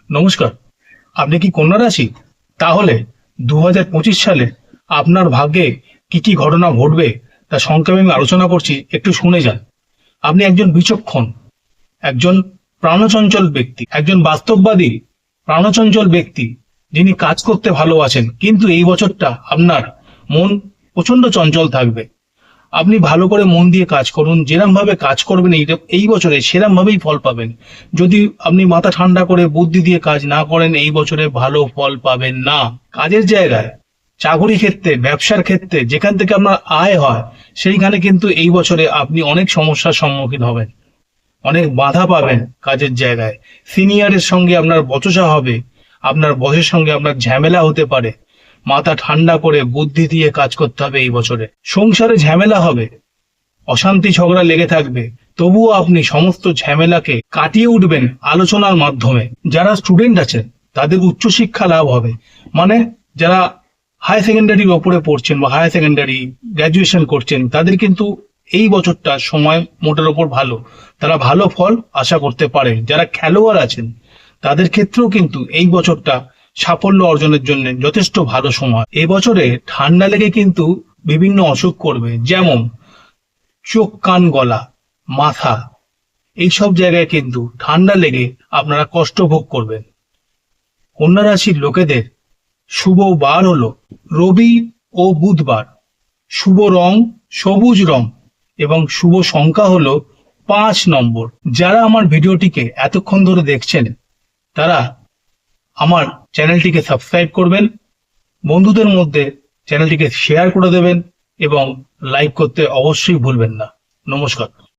নমস্কার। আপনি কি কন্যা রাশি? তাহলে 2025 সালে আপনার ভাগ্যে কি কি ঘটনা ঘটবে তা সংক্ষেপে আমি আলোচনা করছি, একটু শুনে যান। আপনি একজন বিচক্ষণ, একজন প্রাণচঞ্চল ব্যক্তি, একজন বাস্তববাদী প্রাণচঞ্চল ব্যক্তি, যিনি কাজ করতে ভালোবাসেন, কিন্তু এই বছরটা আপনার মন প্রচন্ড চঞ্চল থাকবে। আপনি ভালো করে মন দিয়ে কাজ করুন, যেরম ভাবে কাজ করবেন এই বছরে সেরম ভাবেই ফল পাবেন। যদি আপনি মাথা ঠান্ডা করে বুদ্ধি দিয়ে কাজ না করেন, এই বছরে ভালো ফল পাবেন না। কাজের জায়গায়, চাকরি ক্ষেত্রে, ব্যবসার ক্ষেত্রে, যেখান থেকে আপনার আয় হয়, সেইখানে কিন্তু এই বছরে আপনি অনেক সমস্যার সম্মুখীন হবেন, অনেক বাধা পাবেন কাজের জায়গায়। সিনিয়রের সঙ্গে আপনার বচসা হবে, আপনার বসের সঙ্গে আপনার ঝামেলা হতে পারে। মাথা ঠান্ডা করে বুদ্ধি দিয়ে কাজ করতে হবে এই বছরে। সংসারে ঝামেলা হবে, অশান্তি ঝগড়া লেগে থাকবে, তবুও আপনি সমস্ত ঝামেলাকে কাটিয়ে উঠবেন আলোচনার মাধ্যমে। যারা স্টুডেন্ট আছেন তাদের উচ্চশিক্ষা লাভ হবে, মানে যারা হাই সেকেন্ডারির ওপরে পড়ছেন বা হায়ার সেকেন্ডারি গ্র্যাজুয়েশন করছেন, তাদের কিন্তু এই বছরটা সময় মোটের ওপর ভালো, তারা ভালো ফল আশা করতে পারেন। যারা খেলোয়াড় আছেন তাদের ক্ষেত্রেও কিন্তু এই বছরটা সাফল্য অর্জনের জন্য যথেষ্ট ভালো সময়। এই বছরে ঠান্ডা লেগে কিন্তু বিভিন্ন অসুখ করবে, যেমন চোখ, কান, গলা, মাথা, এইসব জায়গায় কিন্তু ঠান্ডা লেগে আপনারা কষ্ট ভোগ করবেন। কন্যা রাশির লোকেদের শুভ বার হলো রবি ও বুধবার। শুভ রং সবুজ রং এবং শুভ সংখ্যা হলো 5 নম্বর। যারা আমার ভিডিওটিকে এতক্ষণ ধরে দেখছেন তারা আমার চ্যানেলটিকে সাবস্ক্রাইব করবেন, বন্ধুদের মধ্যে চ্যানেলটিকে শেয়ার করে দেবেন এবং লাইক করতে অবশ্যই ভুলবেন না। নমস্কার।